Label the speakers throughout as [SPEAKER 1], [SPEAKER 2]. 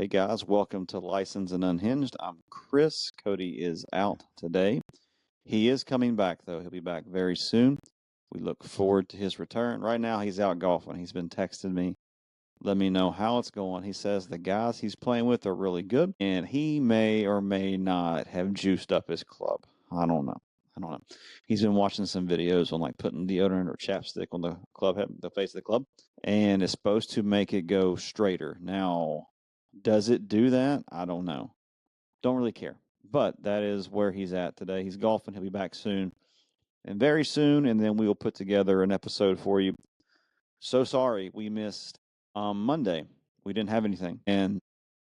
[SPEAKER 1] Hey guys, welcome to Licensed and Unhinged. I'm Chris. Cody is out today. He is coming back though. He'll be back very soon. We look forward to his return. Right now he's out golfing. He's been texting me, let me know how it's going. He says the guys he's playing with are really good and he may or may not have juiced up his club. I don't know. He's been watching some videos on like putting deodorant or chapstick on the club head, the face of the club, and it's supposed to make it go straighter. Now, does it do that? I don't know. Don't really care. But that is where he's at today. He's golfing. He'll be back soon and very soon. And then we will put together an episode for you. So sorry we missed Monday. We didn't have anything. And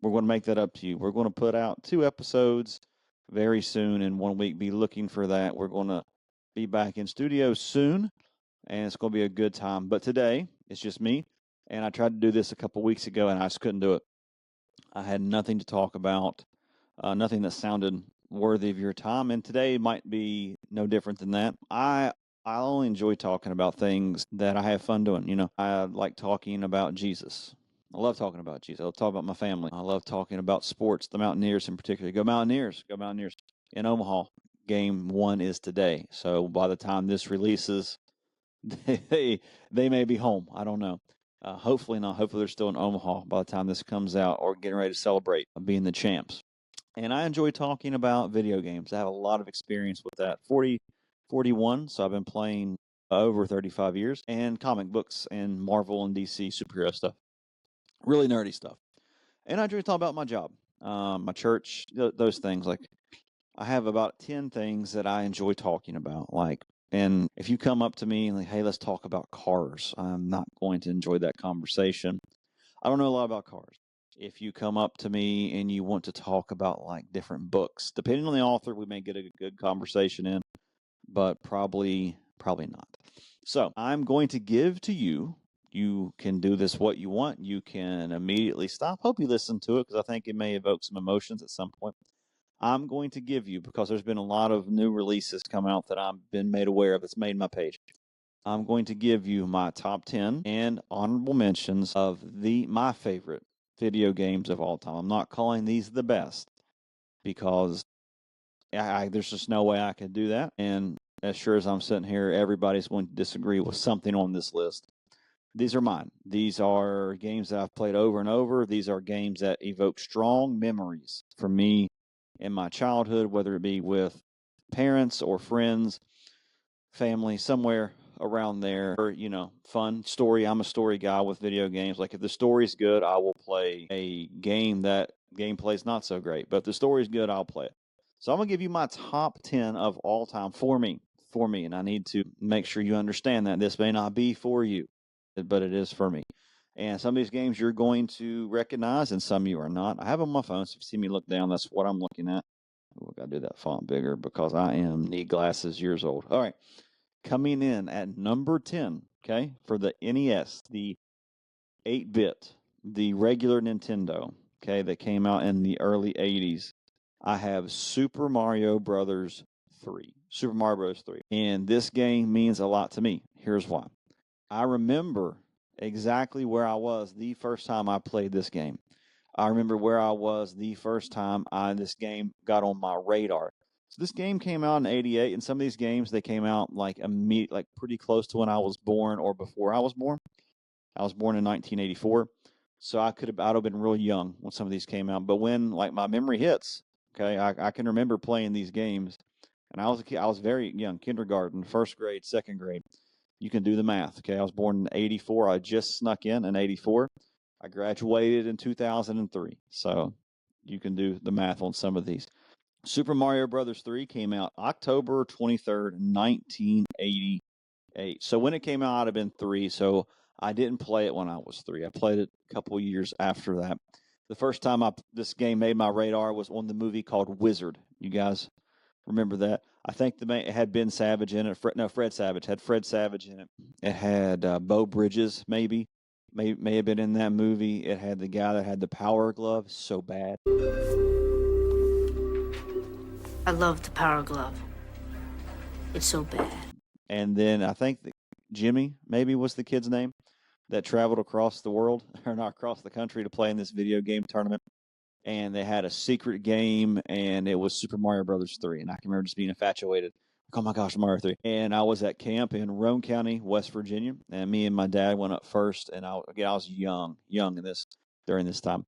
[SPEAKER 1] we're going to make that up to you. We're going to put out 2 episodes very soon in 1 week. Be looking for that. We're going to be back in studio soon. And it's going to be a good time. But today, it's just me. And I tried to do this a couple weeks ago, and I just couldn't do it. I had nothing to talk about, nothing that sounded worthy of your time. And today might be no different than that. I only enjoy talking about things that I have fun doing. You know, I like talking about Jesus. I love talking about Jesus. I love talking about my family. I love talking about sports, the Mountaineers in particular. Go Mountaineers. Go Mountaineers. In Omaha, game 1 is today. So by the time this releases, they may be home. I don't know. Hopefully not. Hopefully they're still in Omaha by the time this comes out or getting ready to celebrate being the champs. And I enjoy talking about video games. I have a lot of experience with that. 41, so I've been playing over 35 years, and comic books and Marvel and DC superhero stuff. Really nerdy stuff. And I enjoy talking about my job, my church, those things. Like, I have about 10 things that I enjoy talking about. And if you come up to me and like, hey, let's talk about cars, I'm not going to enjoy that conversation. I don't know a lot about cars. If you come up to me and you want to talk about like different books, depending on the author, we may get a good conversation in, but probably not. So I'm going to give to you. You can do this what you want. You can immediately stop. Hope you listen to it because I think it may evoke some emotions at some point. I'm going to give you, because there's been a lot of new releases come out that I've been made aware of that's made my page. I'm going to give you my top 10 and honorable mentions of my favorite video games of all time. I'm not calling these the best because there's just no way I could do that. And as sure as I'm sitting here, everybody's going to disagree with something on this list. These are mine. These are games that I've played over and over. These are games that evoke strong memories for me in my childhood, whether it be with parents or friends, family, somewhere around there, or, fun story. I'm a story guy with video games. Like, if the story's good, I will play a game that gameplay is not so great. But if the story's good, I'll play it. So I'm going to give you my top 10 of all time for me. And I need to make sure you understand that this may not be for you, but it is for me. And some of these games you're going to recognize and some you are not. I have them on my phone, so if you see me look down, that's what I'm looking at. Ooh, I got to do that font bigger because I need glasses years old. All right. Coming in at number 10, okay, for the NES, the 8-bit, the regular Nintendo, okay, that came out in the early 80s. I have Super Mario Brothers 3. Super Mario Bros. 3. And this game means a lot to me. Here's why. I remember exactly where I was the first time I played this game. I remember where I was the first time this game got on my radar. So this game came out in '88, and some of these games, they came out like pretty close to when I was born or before I was born. I was born in 1984, so I'd have been real young when some of these came out. But when like my memory hits, okay, I can remember playing these games, and I was a kid, I was very young, kindergarten, first grade, second grade. You can do the math, okay? I was born in '84. I just snuck in '84. I graduated in 2003, so you can do the math on some of these. Super Mario Brothers 3 came out October 23rd, 1988. So when it came out, I'd have been 3, so I didn't play it when I was 3. I played it a couple years after that. The first time this game made my radar was on the movie called Wizard. You guys remember that? I think it had Ben Savage in it. Fred Savage. Had Fred Savage in it. It had Beau Bridges, maybe. May have been in that movie. It had the guy that had the power glove. So bad.
[SPEAKER 2] I love the power glove. It's so bad.
[SPEAKER 1] And then I think Jimmy maybe was the kid's name that traveled across the world, or not across the country, to play in this video game tournament. and they had a secret game, and it was Super Mario Brothers 3. And I can remember just being infatuated. Oh my gosh, Mario 3. And I was at camp in Roane County, West Virginia, and me and my dad went up first. And I was young during this time.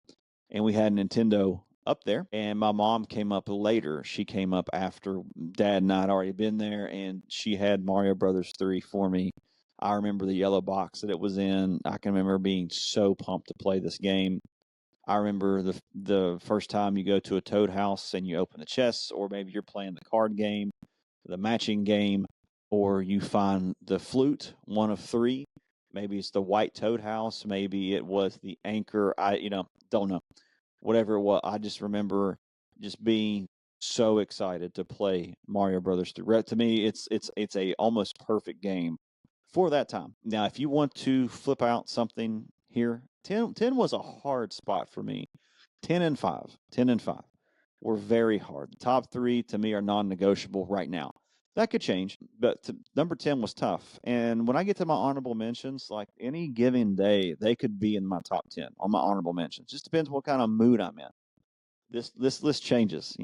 [SPEAKER 1] And we had Nintendo up there. And my mom came up later. She came up after Dad and I had already been there, and she had Mario Brothers 3 for me. I remember the yellow box that it was in. I can remember being so pumped to play this game. I remember the first time you go to a Toad house and you open the chests, or maybe you're playing the card game, the matching game, or you find the flute, one of three. Maybe it's the white Toad house. Maybe it was the anchor. Don't know. Whatever it was, I just remember just being so excited to play Mario Brothers 3. To me, it's a almost perfect game for that time. Now, if you want to flip out something here, 10 was a hard spot for me. 10 and 5 were very hard. The top three to me are non-negotiable right now. That could change, but number 10 was tough. And when I get to my honorable mentions, like any given day, they could be in my top 10 on my honorable mentions. Just depends what kind of mood I'm in. This list changes,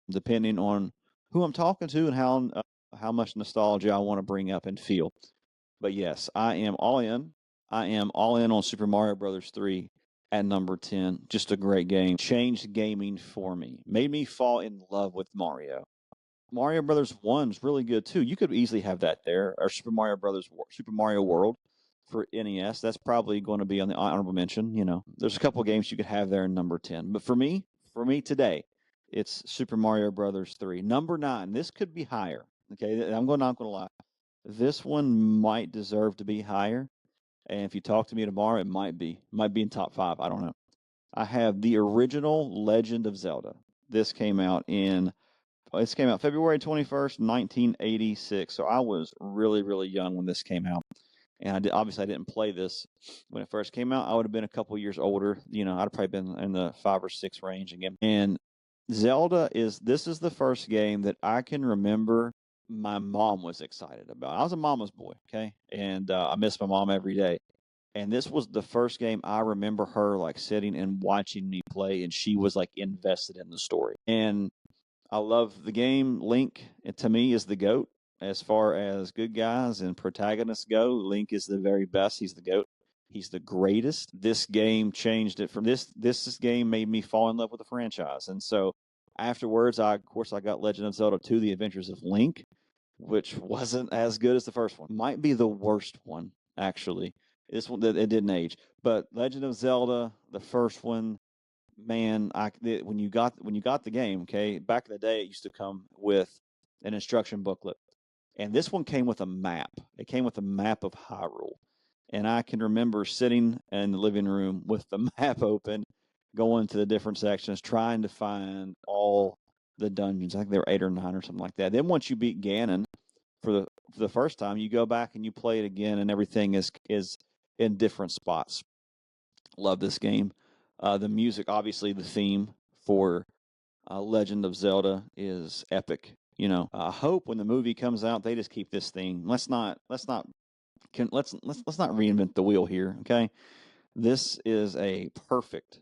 [SPEAKER 1] depending on who I'm talking to and how much nostalgia I want to bring up and feel. But yes, I am all in. I am all in on Super Mario Brothers 3 at number 10. Just a great game. Changed gaming for me. Made me fall in love with Mario. Mario Brothers 1 is really good too. You could easily have that there. Or Super Mario World for NES. That's probably going to be on the honorable mention. There's a couple of games you could have there in number 10. But for me today, it's Super Mario Brothers 3. Number 9. This could be higher. Okay, I'm not going to lie. This one might deserve to be higher. And if you talk to me tomorrow, it might be in top 5. I don't know. I have the original Legend of Zelda. This came out February 21st, 1986. So I was really, really young when this came out. And obviously I didn't play this when it first came out. I would have been a couple years older. I'd have probably been in the 5 or 6 range again. And Zelda is the first game that I can remember my mom was excited about. I was a mama's boy, okay? And I miss my mom every day. And this was the first game I remember her like sitting and watching me play, and she was like invested in the story. And I love the game. Link, to me, is the GOAT. As far as good guys and protagonists go, Link is the very best. He's the GOAT. He's the greatest. This game changed it from this game made me fall in love with the franchise. And so afterwards, I got Legend of Zelda 2: The Adventures of Link, which wasn't as good as the first one. Might be the worst one, actually. This one, it didn't age. But Legend of Zelda, the first one, man, when you got the game, okay, back in the day, it used to come with an instruction booklet. And this one came with a map. It came with a map of Hyrule. And I can remember sitting in the living room with the map open, going to the different sections, trying to find all the dungeons. I think there were 8 or 9 or something like that. Then once you beat Ganon for the first time, you go back and you play it again, and everything is in different spots. Love this game. The music, obviously, the theme for Legend of Zelda is epic. I hope when the movie comes out, they just keep this theme. Let's not reinvent the wheel here. Okay, this is a perfect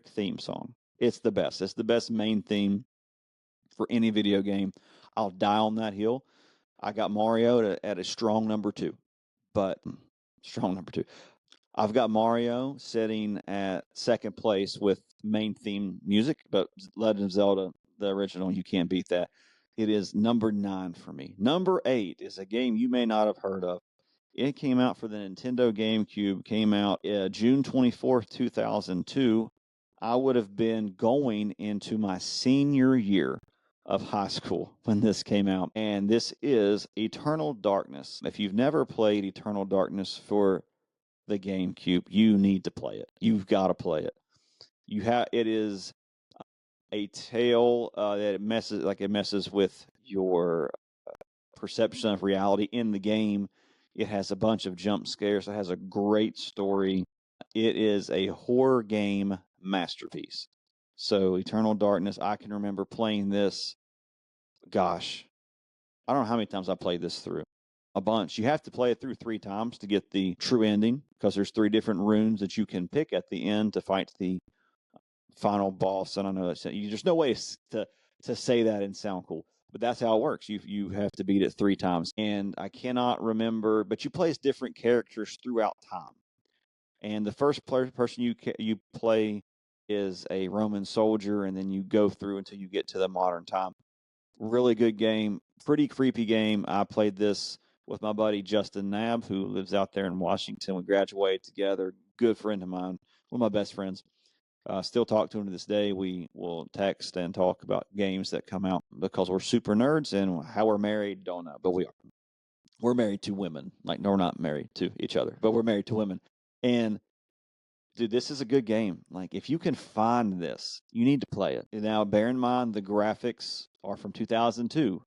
[SPEAKER 1] theme song. It's the best. It's the best main theme for any video game. I'll die on that hill. I got Mario at a strong number 2, but strong number 2. I've got Mario sitting at second place with main theme music, but Legend of Zelda, the original, you can't beat that. It is number 9 for me. Number 8 is a game you may not have heard of. It came out for the Nintendo GameCube, came out June 24th, 2002. I would have been going into my senior year of high school when this came out. And this is Eternal Darkness. If you've never played Eternal Darkness for the GameCube, you need to play it. You've got to play it. It is a tale that it messes with your perception of reality in the game. It has a bunch of jump scares. It has a great story. It is a horror game masterpiece. So Eternal Darkness, I can remember playing this. Gosh, I don't know how many times I played this through. A bunch. You have to play it through 3 times to get the true ending, because there's 3 different runes that you can pick at the end to fight the final boss. And I know there's no way to say that and sound cool, but that's how it works. You have to beat it 3 times, and I cannot remember, but you play as different characters throughout time. And the first person you play is a Roman soldier, and then you go through until you get to the modern time. Really good game, pretty creepy game. I played this with my buddy Justin Nab, who lives out there in Washington. We graduated together. Good friend of mine, one of my best friends. Still talk to him to this day. We will text and talk about games that come out because we're super nerds, and how we're married, don't know, but we are. We're married to women. Like, no, we're not married to each other, but we're married to women. And dude, this is a good game. Like, if you can find this, you need to play it. Now, bear in mind, the graphics are from 2002,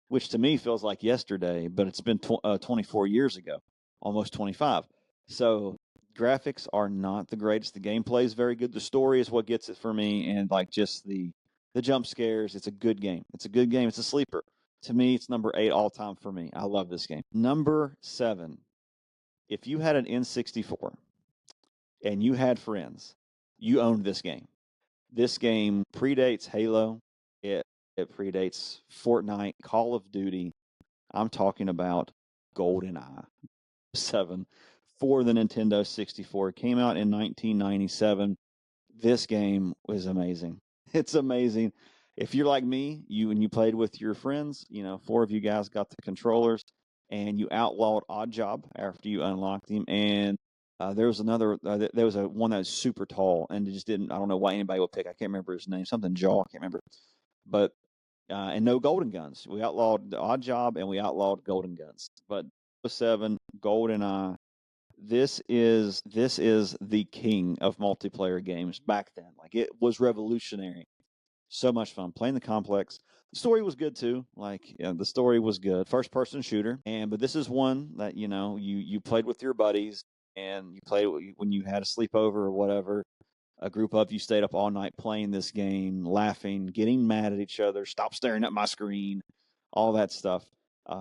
[SPEAKER 1] which to me feels like yesterday, but it's been 24 years ago, almost 25. So graphics are not the greatest. The gameplay is very good. The story is what gets it for me, and like just the jump scares. It's a good game. It's a good game. It's a sleeper. To me, it's number 8 all time for me. I love this game. Number 7, if you had an N64 and you had friends, you owned this game. This game predates Halo. It predates Fortnite, Call of Duty. I'm talking about GoldenEye 7 for the Nintendo 64. It came out in 1997. This game was amazing. It's amazing. If you're like me, and you played with your friends, 4 of you guys got the controllers, and you outlawed Oddjob after you unlocked him. And there was another. There was one that was super tall, and it just didn't. I don't know why anybody would pick. I can't remember his name. Something Jaw. I can't remember. But and no golden guns. We outlawed the Oddjob, and we outlawed golden guns. But 7 GoldenEye. This is the king of multiplayer games back then. Like, it was revolutionary. So much fun playing the complex. The story was good too. Like, the story was good. First person shooter. But this is one that you played with your buddies, and you played when you had a sleepover or whatever. A group of you stayed up all night playing this game, laughing, getting mad at each other, stop staring at my screen, all that stuff.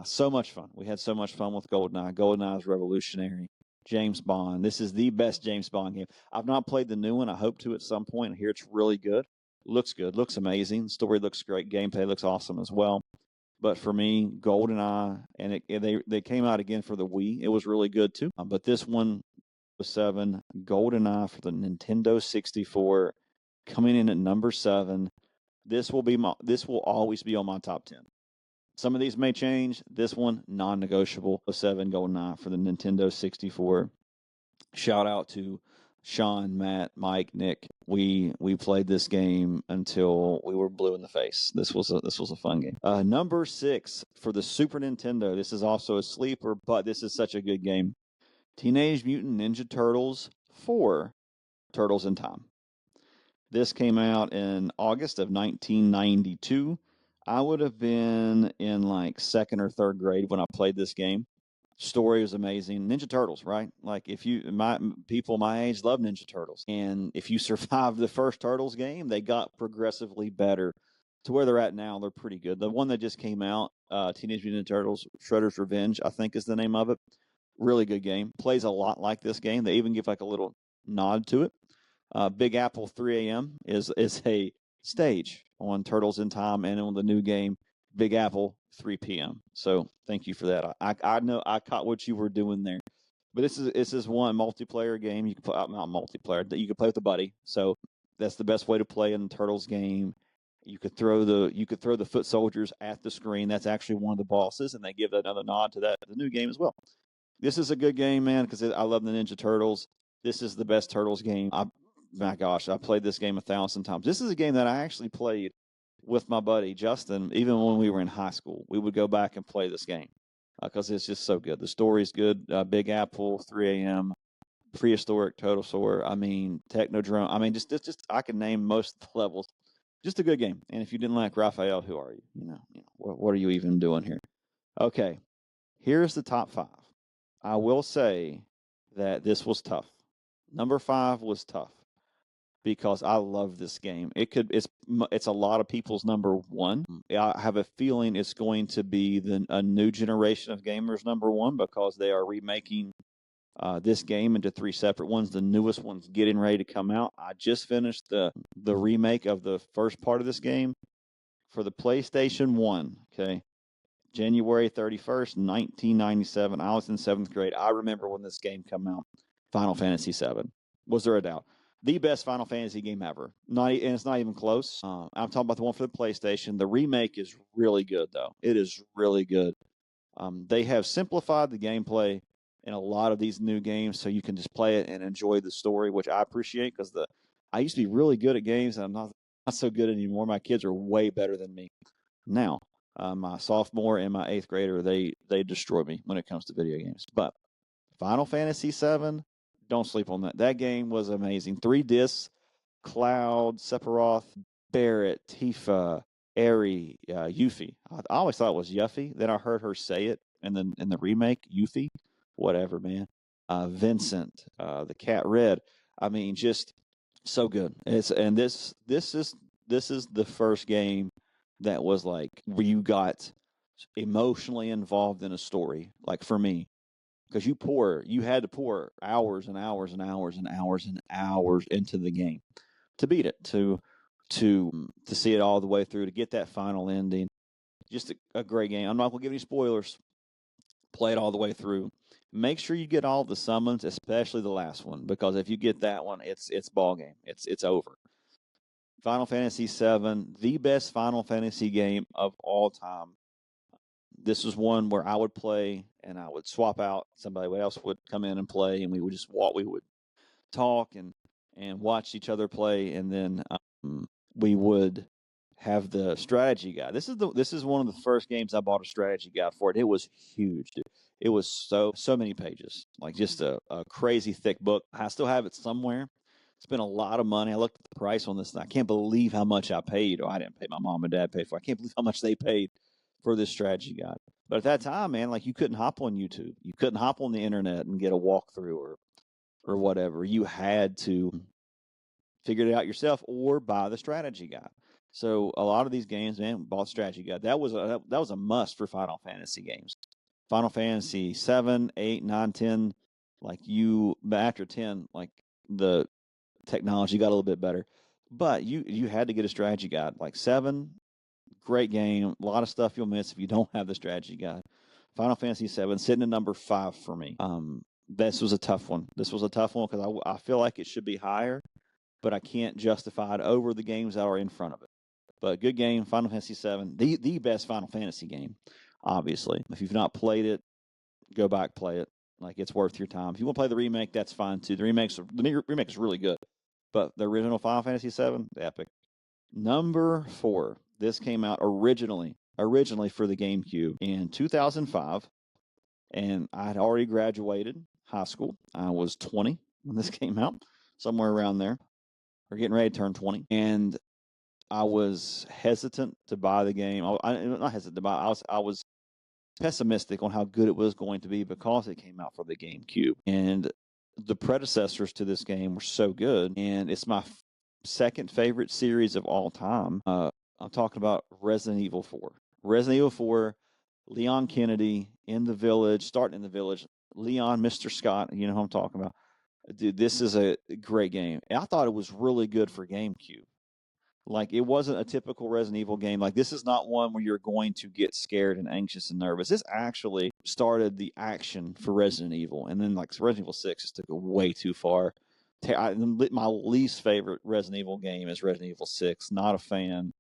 [SPEAKER 1] So much fun. We had so much fun with GoldenEye. GoldenEye is revolutionary. James Bond. This is the best James Bond game. I've not played the new one. I hope to at some point. I hear it's really good. Looks good. Looks amazing. Story looks great. Gameplay looks awesome as well. But for me, GoldenEye, and they came out again for the Wii. It was really good too. But this one was 7. GoldenEye for the Nintendo 64, coming in at number 7. This will always be on my top 10. Some of these may change. This one, non-negotiable. 7 GoldenEye for the Nintendo 64. Shout out to Sean, Matt, Mike, Nick. We played this game until we were blue in the face. This was a fun game. Number 6 for the Super Nintendo. This is also a sleeper, but this is such a good game. Teenage Mutant Ninja Turtles 4: Turtles in Time. This came out in August of 1992. I would have been in like 2nd or 3rd grade when I played this game. Story was amazing. Ninja Turtles, right? Like, people my age love Ninja Turtles. And if you survived the first Turtles game, they got progressively better to where they're at now. They're pretty good. The one that just came out, Teenage Mutant Ninja Turtles Shredder's Revenge, I think is the name of it. Really good game. Plays a lot like this game. They even give like a little nod to it. Big Apple 3 a.m. is a stage on Turtles in Time, and on the new game, Big Apple 3 p.m. So thank you for that. I know I caught what you were doing there. But this is one multiplayer game. You can play, not multiplayer, that you can play with a buddy. So that's the best way to play in the Turtles game. You could throw the foot soldiers at the screen. That's actually one of the bosses, and they give another nod to that the new game as well. This is a good game, man, because I love the Ninja Turtles. This is the best Turtles game. My gosh, I played this game 1,000 times. This is a game that I actually played with my buddy Justin, even when we were in high school. We would go back and play this game because it's just so good. The story's good. Big Apple, 3 a.m., Prehistoric Total-Saur, Technodrome. Just I can name most of the levels. Just a good game. And if you didn't like Raphael, who are you? What are you even doing here? Okay, here's the top 5. I will say that this was tough. Number 5 was tough because I love this game. It's a lot of people's number 1. I have a feeling it's going to be a new generation of gamers number 1 because they are remaking this game into 3 separate ones. The newest one's getting ready to come out. I just finished the remake of the first part of this game for the PlayStation 1, okay? January 31st, 1997. I was in 7th grade. I remember when this game came out. Final Fantasy VII. Was there a doubt? The best Final Fantasy game ever. And it's not even close. I'm talking about the one for the PlayStation. The remake is really good, though. It is really good. They have simplified the gameplay in a lot of these new games, so you can just play it and enjoy the story, which I appreciate because I used to be really good at games, and I'm not so good anymore. My kids are way better than me now. My sophomore and my 8th grader, they destroy me when it comes to video games. But Final Fantasy VII, don't sleep on that. That game was amazing. 3 discs, Cloud, Sephiroth, Barret, Tifa, Eri, Yuffie. I always thought it was Yuffie. Then I heard her say it in the remake, Yuffie. Whatever, man. Vincent, the Cat Red. I mean, just so good. This is the first game that was like where you got emotionally involved in a story. Like for me, because you had to pour hours and hours and hours and hours and hours into the game to beat it, to see it all the way through, to get that final ending. Just a great game. I'm not going to give any spoilers. Play it all the way through. Make sure you get all the summons, especially the last one, because if you get that one, it's ball game. It's over. Final Fantasy VII, the best Final Fantasy game of all time. This was one where I would play and I would swap out. Somebody else would come in and play, and we would just walk. We would talk and watch each other play, and then we would have the strategy guide. This is one of the first games I bought a strategy guide for it. It was huge, dude. It was so many pages, like just a crazy thick book. I still have it somewhere. Spent a lot of money. I looked at the price on this, and I can't believe how much I paid. Or I didn't pay. My mom and dad paid for it. I can't believe how much they paid for this strategy guide. But at that time, man, like you couldn't hop on YouTube. You couldn't hop on the internet and get a walkthrough or whatever. You had to figure it out yourself or buy the strategy guide. So a lot of these games, man, bought strategy guide. That was a must for Final Fantasy games. Final Fantasy 7, 8, 9, 10, like after 10, like the technology got a little bit better. But you had to get a strategy guide. Like 7, great game. A lot of stuff you'll miss if you don't have the strategy guide. Final Fantasy 7 sitting at number 5 for me. This was a tough one. This was a tough one because I feel like it should be higher, but I can't justify it over the games that are in front of it. But good game, Final Fantasy VII, the best Final Fantasy game, obviously. If you've not played it, go back, play it. Like, it's worth your time. If you want to play the remake, that's fine, too. The remake is really good. But the original Final Fantasy VII, epic. Number 4, this came out originally for the GameCube in 2005, and I had already graduated high school. I was 20 when this came out, somewhere around there. We're getting ready to turn 20, and I was hesitant to buy the game. Not hesitant to buy. I was pessimistic on how good it was going to be because it came out for the GameCube, and the predecessors to this game were so good, and it's my second favorite series of all time. I'm talking about Resident Evil 4. Resident Evil 4, Leon Kennedy starting in the village. Leon, Mr. Scott, you know who I'm talking about. Dude, this is a great game. I thought it was really good for GameCube. Like, it wasn't a typical Resident Evil game. Like, this is not one where you're going to get scared and anxious and nervous. This actually started the action for Resident Evil. And then, like, Resident Evil 6 just took it way too far. My least favorite Resident Evil game is Resident Evil 6. Not a fan.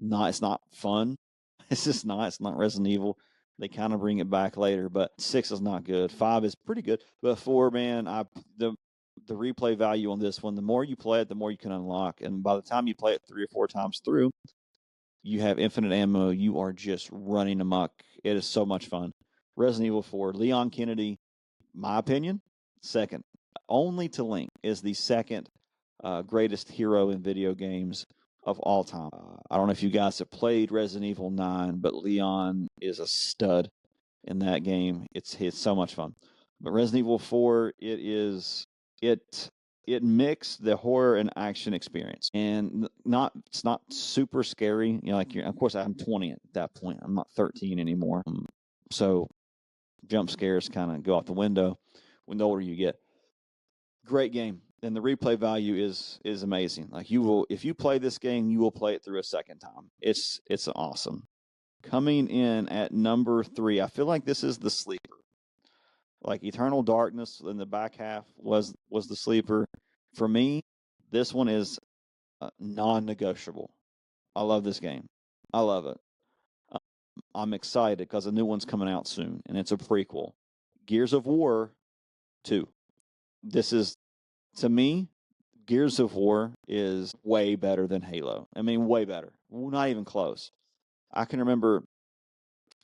[SPEAKER 1] It's not fun. It's just not. It's not Resident Evil. They kind of bring it back later, but 6 is not good. 5 is pretty good. But 4, man, the replay value on this one, the more you play it, the more you can unlock. And by the time you play it 3 or 4 times through, you have infinite ammo. You are just running amok. It is so much fun. Resident Evil 4, Leon Kennedy, my opinion, second. Only to Link is the second greatest hero in video games of all time. I don't know if you guys have played Resident Evil 9, but Leon is a stud in that game. It's so much fun. But Resident Evil 4, it mixed the horror and action experience, and it's not super scary. You know, of course, I'm 20 at that point. I'm not 13 anymore, so jump scares kind of go out the window. when the older you get. Great game, and the replay value is amazing. Like, you will, if you play this game, you will play it through a second time. It's awesome. Coming in at number 3, I feel like this is the sleeper. Like, Eternal Darkness in the back half was the sleeper. For me, this one is non-negotiable. I love this game. I love it. I'm excited because a new one's coming out soon, and it's a prequel. Gears of War 2. This is, to me, Gears of War is way better than Halo. I mean, way better. Not even close. I can remember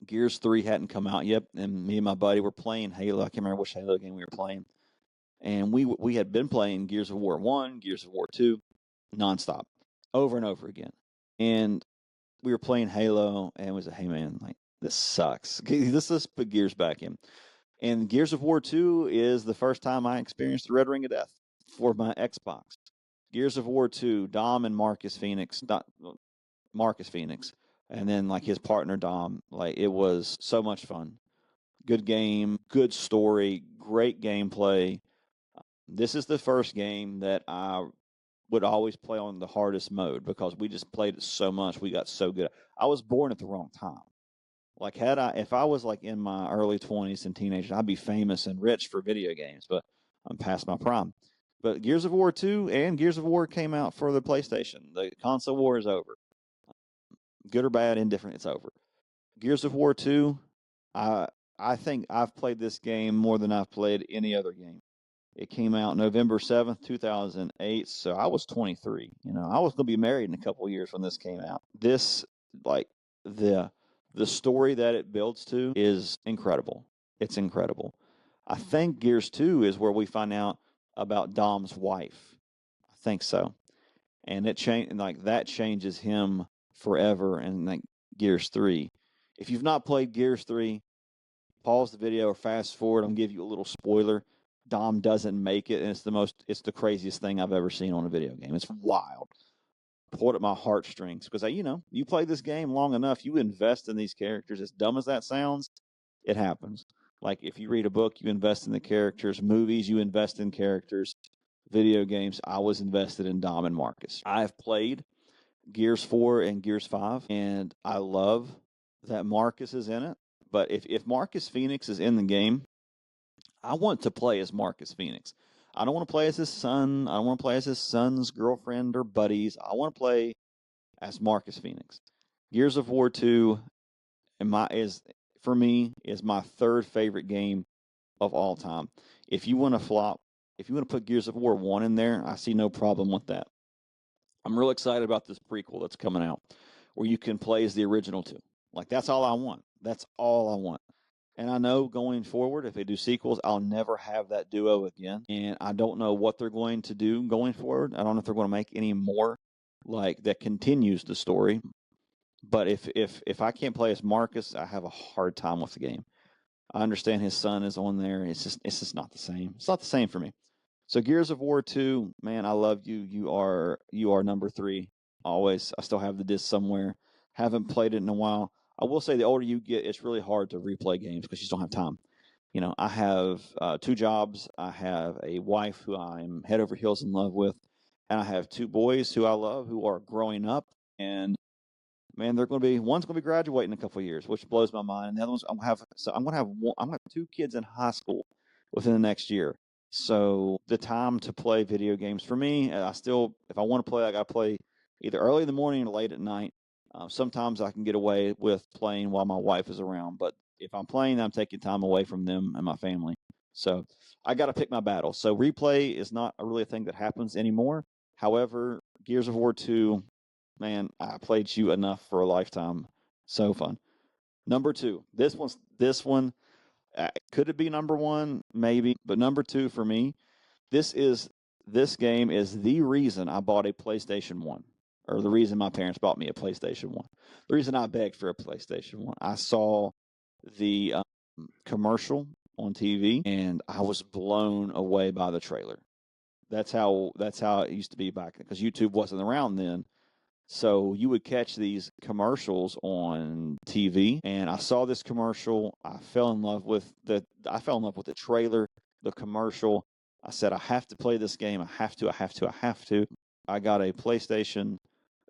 [SPEAKER 1] Gears 3 hadn't come out yet, and me and my buddy were playing Halo. I can't remember which Halo game we were playing. And we had been playing Gears of War 1, Gears of War 2, nonstop, over and over again. And we were playing Halo, and we said, hey, man, like, this sucks. Let's put Gears back in. And Gears of War 2 is the first time I experienced the Red Ring of Death for my Xbox. Gears of War 2, Dom and Marcus Phoenix, and then, like, his partner Dom. Like, it was so much fun. Good game, good story, great gameplay. This is the first game that I would always play on the hardest mode because we just played it so much. We got so good. I was born at the wrong time. Like, if I was like in my early 20s and teenagers, I'd be famous and rich for video games, but I'm past my prime. But Gears of War 2 and Gears of War came out for the PlayStation. The console war is over. Good or bad, indifferent, it's over. Gears of War 2, I think I've played this game more than I've played any other game. It came out November 7th, 2008, so I was 23. You know, I was going to be married in a couple of years when this came out. This, like, the story that it builds to is incredible. It's incredible. I think Gears 2 is where we find out about Dom's wife. I think so. And that changes him forever. And like Gears 3. If you've not played Gears 3, pause the video or fast forward. I'm going to give you a little spoiler. Dom doesn't make it, and it's the craziest thing I've ever seen on a video game. It's wild. Pulled at my heartstrings because, you play this game long enough, you invest in these characters. As dumb as that sounds, it happens. Like, if you read a book, you invest in the characters. Movies, you invest in characters. Video games, I was invested in Dom and Marcus. I have played Gears 4 and Gears 5, and I love that Marcus is in it. But if Marcus Phoenix is in the game, I want to play as Marcus Phoenix. I don't want to play as his son. I don't want to play as his son's girlfriend or buddies. I want to play as Marcus Phoenix. Gears of War 2 for me is my third favorite game of all time. If you want to put Gears of War 1 in there, I see no problem with that. I'm real excited about this prequel that's coming out where you can play as the original 2. Like, that's all I want. That's all I want. And I know going forward, if they do sequels, I'll never have that duo again. And I don't know what they're going to do going forward. I don't know if they're going to make any more like that continues the story. But if I can't play as Marcus, I have a hard time with the game. I understand his son is on there. It's just not the same. It's not the same for me. So Gears of War 2, man, I love you. You are number 3. Always. I still have the disc somewhere. Haven't played it in a while. I will say the older you get, it's really hard to replay games because you just don't have time. You know, I have 2 jobs. I have a wife who I'm head over heels in love with, and I have 2 boys who I love who are growing up. And man, one's going to be graduating in a couple of years, which blows my mind. And the other one's I'm going to have 2 kids in high school within the next year. So the time to play video games for me, if I want to play, I got to play either early in the morning or late at night. Sometimes I can get away with playing while my wife is around, but if I'm playing, I'm taking time away from them and my family. So I got to pick my battle. So replay is not really a thing that happens anymore. However, Gears of War 2, man, I played you enough for a lifetime. So fun. Number 2. This one, could it be number 1? Maybe, but number 2 for me, this game is the reason I bought a PlayStation 1. Or the reason my parents bought me a PlayStation 1. The reason I begged for a PlayStation 1. I saw the commercial on TV, and I was blown away by the trailer. That's how it used to be back then, because YouTube wasn't around then. So you would catch these commercials on TV, and I saw this commercial. I fell in love with the trailer. the commercial. I said, I have to play this game. I have to. I got a PlayStation.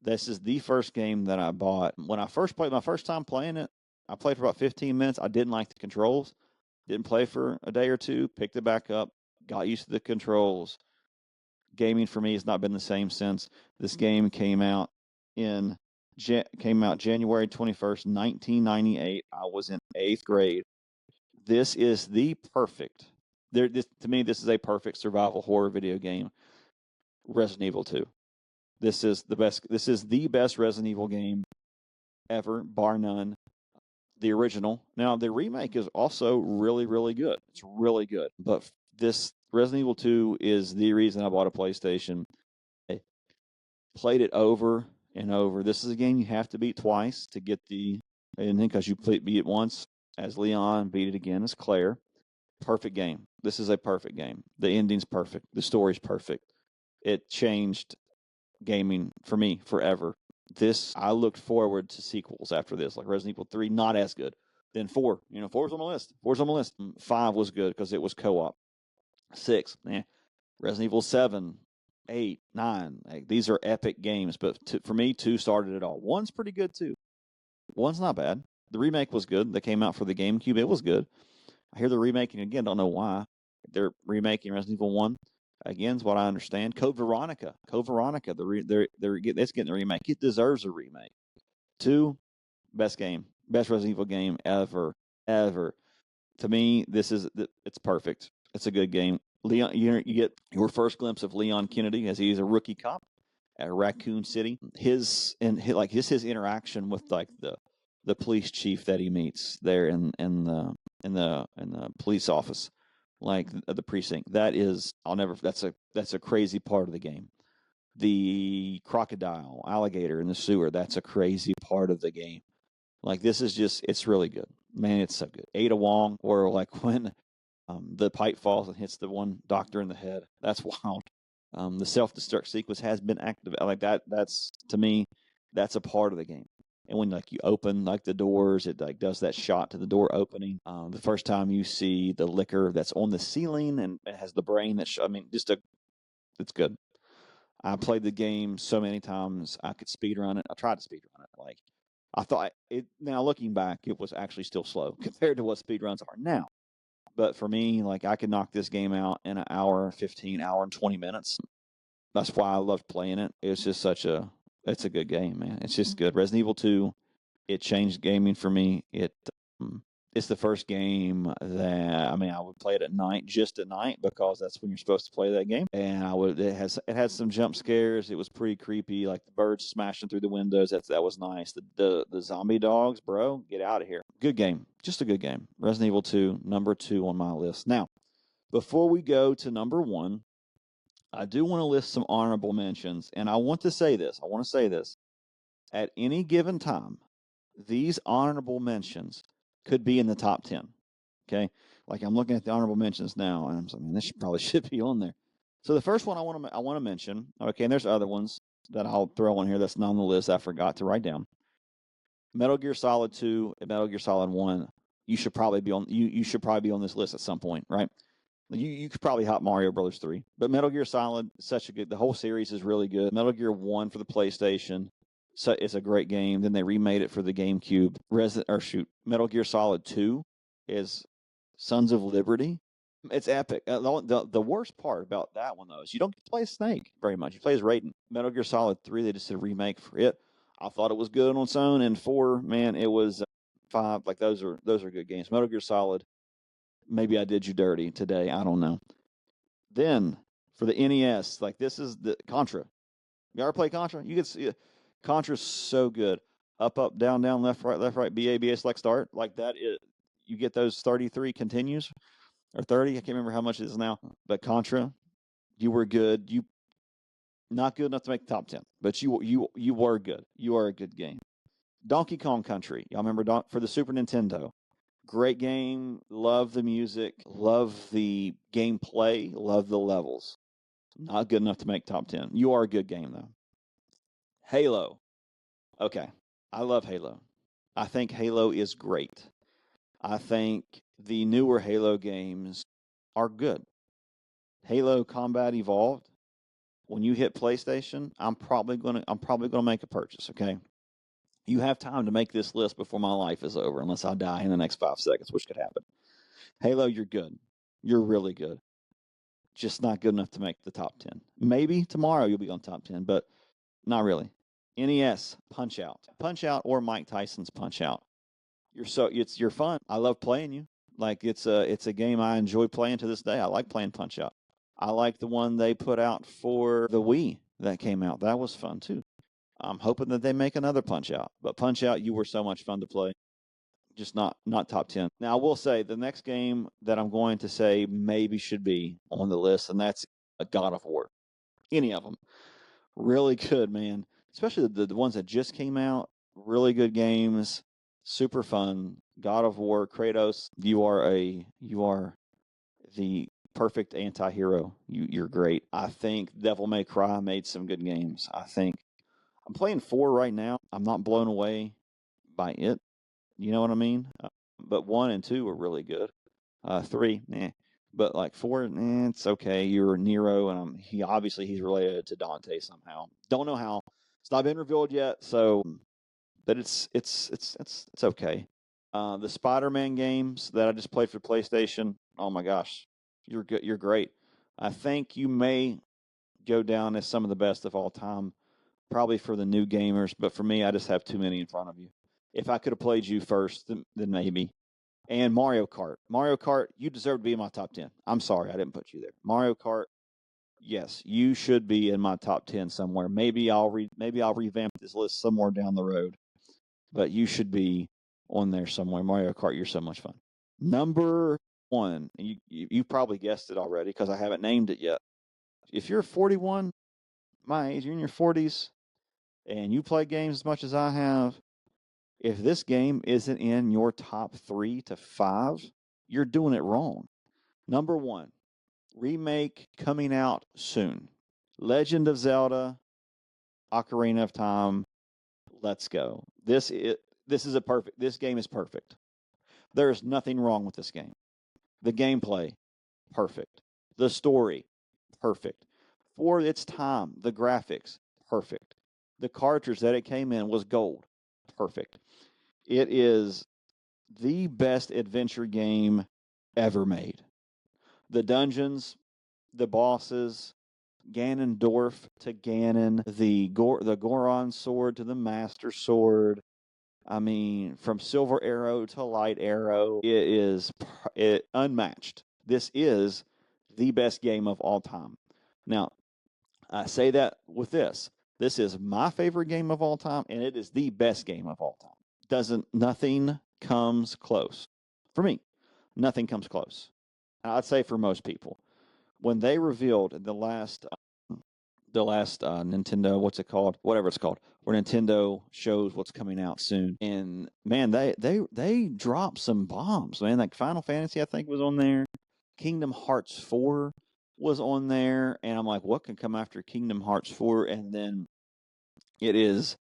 [SPEAKER 1] This is the first game that I bought. When I first played, my first time playing it, I played for about 15 minutes. I didn't like the controls. Didn't play for a day or two. Picked it back up. Got used to the controls. Gaming for me has not been the same since. This game came out January 21st, 1998. I was in 8th grade. This is the perfect. To me, this is a perfect survival horror video game. Resident Evil 2. This is the best. This is the best Resident Evil game ever, bar none. The original. Now, the remake is also really, really good. It's really good. But this Resident Evil 2 is the reason I bought a PlayStation. I played it over and over. This is a game you have to beat twice to get the, and then because you beat it once as Leon, beat it again as Claire. Perfect game. This is a perfect game. The ending's perfect. The story's perfect. It changed gaming for me forever. I looked forward to sequels after this, like Resident Evil 3, not as good. Then 4, 4's on the list. 4's on the list. 5 was good because it was co-op. 6, Resident Evil 7, 8, 9. These are epic games, but for me, 2 started it all. 1's pretty good too. 1's not bad. The remake was good. That came out for the GameCube. It was good. I hear they're remaking again. Don't know why. They're remaking Resident Evil 1. Again, is what I understand. Code Veronica. It's getting a remake. It deserves a remake. 2, best game. Best Resident Evil game ever. To me, it's perfect. It's a good game. Leon, you get your first glimpse of Leon Kennedy as he's a rookie cop at Raccoon City. His interaction with like the police chief that he meets there in the police office, like the precinct. That's a crazy part of the game. The crocodile, alligator in the sewer, that's a crazy part of the game. Like this is it's really good. Man, it's so good. Ada Wong, or like when the pipe falls and hits the one doctor in the head. That's wild. The self-destruct sequence has been active. Like that's to me, that's a part of the game. And when like you open like the doors, it like does that shot to the door opening. The first time you see the liquor that's on the ceiling and it has the brain it's good. I played the game so many times I could speed run it. I tried to speed run it. Like I thought now looking back, it was actually still slow compared to what speed runs are now. But for me, like I could knock this game out in an hour, 15, hour and 20 minutes. That's why I loved playing it. It's just it's a good game, man. It's just good. Resident Evil 2, it changed gaming for me. It's the first game that I would play it just at night, because that's when you're supposed to play that game. And it had some jump scares. It was pretty creepy, like the birds smashing through the windows. That was nice. The zombie dogs, bro, get out of here. Good game, just a good game. Resident Evil 2, number 2 on my list. Now, before we go to number 1, I do want to list some honorable mentions, and I want to say this. At any given time, these honorable mentions could be in the top 10. Okay? Like I'm looking at the honorable mentions now, and I'm saying, this probably should be on there. So the first one I want to mention, okay, and there's other ones that I'll throw on here that's not on the list I forgot to write down. Metal Gear Solid 2 and Metal Gear Solid 1, you should probably be on this list at some point, right? You could probably hop Mario Brothers 3, but Metal Gear Solid, the whole series is really good. Metal Gear 1 for the PlayStation, so it's a great game. Then they remade it for the GameCube. Metal Gear Solid 2 is Sons of Liberty. It's epic. The worst part about that one, though, is you don't get to play Snake very much. You play as Raiden. Metal Gear Solid 3, they just did a remake for it. I thought it was good on its own, and 4, man, it was 5. Like those are good games. Metal Gear Solid. Maybe I did you dirty today. I don't know. Then for the NES, like this is the Contra. You ever play Contra? You can see Contra's so good. Up, up, down, down, left, right, BA, select, start. Like that. You get those 33 continues or 30. I can't remember how much it is now. But Contra, you were good. You not good enough to make the top 10, but you were good. You are a good game. Donkey Kong Country. Y'all remember for the Super Nintendo? Great game. Love the music. Love the gameplay. Love the levels. Not good enough to make top 10. You are a good game, though. Halo. Okay. I love Halo. I think Halo is great. I think the newer Halo games are good. Halo Combat Evolved. When you hit PlayStation, I'm probably gonna make a purchase. Okay, you have time to make this list before my life is over, unless I die in the next 5 seconds, which could happen. Halo, you're good. You're really good. Just not good enough to make the top 10. Maybe tomorrow you'll be on top 10, but not really. NES Punch Out, or Mike Tyson's Punch Out. You're fun. I love playing you. Like it's a game I enjoy playing to this day. I like playing Punch Out. I like the one they put out for the Wii that came out. That was fun too. I'm hoping that they make another Punch Out. But Punch Out, you were so much fun to play. Just not top 10. Now, I will say the next game that I'm going to say maybe should be on the list, and that's a God of War. Any of them. Really good, man. Especially the ones that just came out. Really good games. Super fun. God of War, Kratos, you are the perfect anti-hero. You're great. I think Devil May Cry made some good games. I think I'm playing 4 right now. I'm not blown away by it. You know what I mean? But 1 and 2 were really good. 3, But like 4, it's okay. You're Nero, and he's related to Dante somehow. Don't know how. It's not been revealed yet. So, but it's okay. The Spider-Man games that I just played for PlayStation. Oh my gosh, you're good. You're great. I think you may go down as some of the best of all time, probably for the new gamers. But for me, I just have too many in front of you. If I could have played you first, then maybe. And Mario Kart, you deserve to be in my top 10. I'm sorry I didn't put you there. Mario Kart, yes, you should be in my top 10 somewhere. Maybe I'll revamp this list somewhere down the road. But you should be on there somewhere. Mario Kart, you're so much fun. Number 1, you probably guessed it already because I haven't named it yet. If you're 41, my age, you're in your 40s, and you play games as much as I have, if this game isn't in your top 3 to 5, you're doing it wrong. Number 1, remake coming out soon. Legend of Zelda, Ocarina of Time. Let's go. This game is perfect. There is nothing wrong with this game. The gameplay, perfect. The story, perfect. For its time, the graphics, perfect. The cartridge that it came in was gold, perfect. It is the best adventure game ever made. The dungeons, the bosses, Ganondorf to Ganon, the Goron sword to the Master Sword. I mean, from Silver Arrow to Light Arrow, it is unmatched. This is the best game of all time. Now, I say that with this. This is my favorite game of all time, and it is the best game of all time. Nothing comes close. For me, nothing comes close. I'd say for most people. When they revealed the last Nintendo, what's it called? Whatever it's called, where Nintendo shows what's coming out soon. And man, they dropped some bombs, man. Like Final Fantasy, I think, was on there. Kingdom Hearts 4 was on there. And I'm like, what can come after Kingdom Hearts 4? And then it is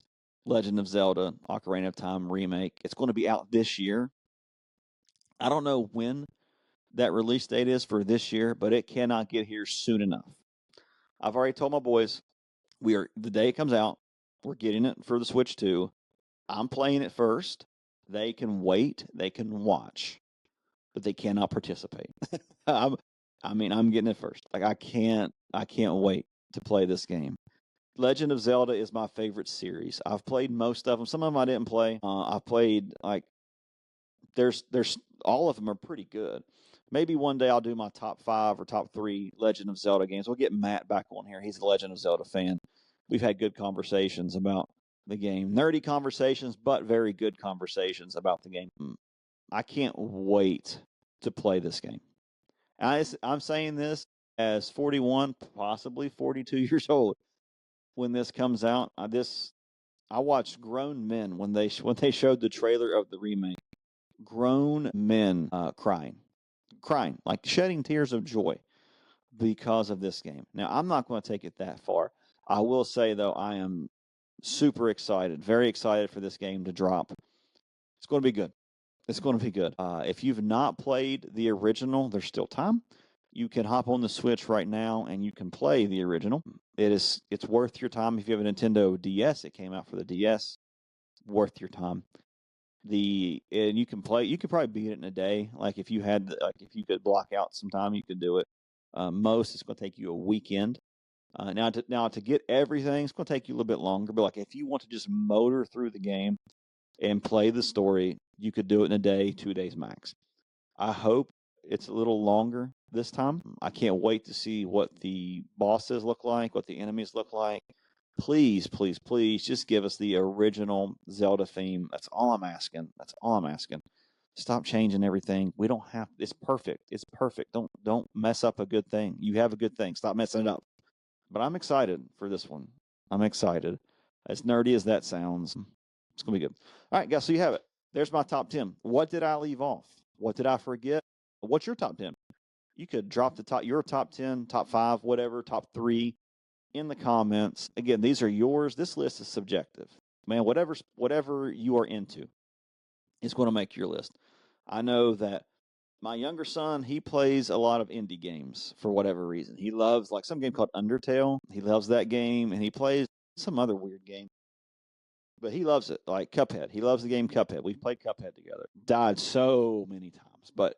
[SPEAKER 1] Legend of Zelda, Ocarina of Time remake. It's going to be out this year. I don't know when that release date is for this year, but it cannot get here soon enough. I've already told my boys, the day it comes out, we're getting it for the Switch 2. I'm playing it first. They can wait. They can watch, but they cannot participate. I'm getting it first. Like I can't wait to play this game. Legend of Zelda is my favorite series. I've played most of them. Some of them I didn't play. I've played there's all of them are pretty good. Maybe one day I'll do my top 5 or top 3 Legend of Zelda games. We'll get Matt back on here. He's a Legend of Zelda fan. We've had good conversations about the game. Nerdy conversations, but very good conversations about the game. I can't wait to play this game. I'm saying this as 41, possibly 42 years old when this comes out. I watched grown men when they showed the trailer of the remake. Grown men crying, like shedding tears of joy because of this game. Now, I'm not going to take it that far. I will say, though, I am super excited, very excited for this game to drop. It's going to be good. It's going to be good. If you've not played the original, there's still time. you can hop on the Switch right now and you can play the original. It's worth your time. If you have a Nintendo DS, it came out for the DS. Worth your time. And you can play. You could probably beat it in a day. Like if you could block out some time, you could do it. Most it's going to take you a weekend. Now to get everything, it's going to take you a little bit longer. But like if you want to just motor through the game and play the story, you could do it in a day, 2 days max. I hope it's a little longer this time. I can't wait to see what the bosses look like, what the enemies look like. Please, please, please just give us the original Zelda theme. That's all I'm asking. That's all I'm asking. Stop changing everything. We don't have it's perfect. It's perfect. Don't mess up a good thing. You have a good thing. Stop messing it up. But I'm excited for this one. I'm excited. As nerdy as that sounds, it's going to be good. All right, guys, so you have it. There's my top 10. What did I leave off? What did I forget? What's your top 10? You could drop your top 10, top 5, whatever, top 3 in the comments. Again, these are yours. This list is subjective. Man, whatever you are into is going to make your list. I know that my younger son, he plays a lot of indie games for whatever reason. He loves like some game called Undertale. He loves that game, and he plays some other weird game. But he loves it, like Cuphead. He loves the game Cuphead. We've played Cuphead together. Died so many times. But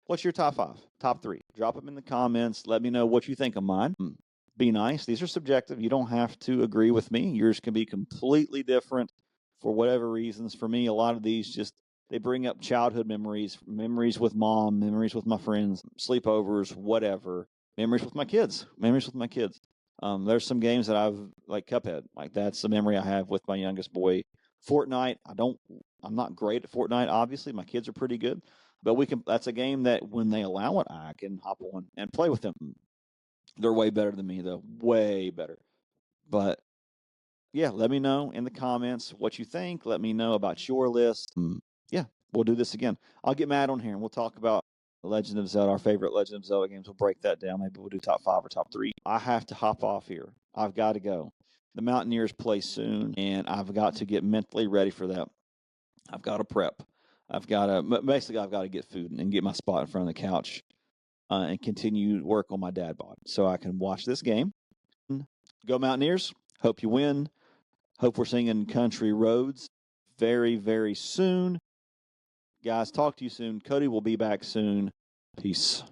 [SPEAKER 1] what's your top 5, top 3? Drop them in the comments. Let me know what you think of mine. Be nice. These are subjective. You don't have to agree with me. Yours can be completely different for whatever reasons. For me, a lot of these just they bring up childhood memories with mom, memories with my friends, sleepovers, whatever, memories with my kids. There's some games that I've like Cuphead, like that's the memory I have with my youngest boy. Fortnite, I'm not great at Fortnite, obviously. My kids are pretty good, but that's a game that when they allow it, I can hop on and play with them. They're way better than me, though. Way better. But yeah, let me know in the comments what you think. Let me know about your list. Yeah, we'll do this again. I'll get Matt on here and we'll talk about Legend of Zelda, our favorite Legend of Zelda games. We'll break that down. Maybe we'll do top 5 or top 3. I have to hop off here. I've got to go. The Mountaineers play soon, and I've got to get mentally ready for that. I've got to prep. I've got to get food and get my spot in front of the couch and continue work on my dad bod so I can watch this game. Go Mountaineers. Hope you win. Hope we're singing Country Roads very, very soon. Guys, talk to you soon. Cody will be back soon. Peace.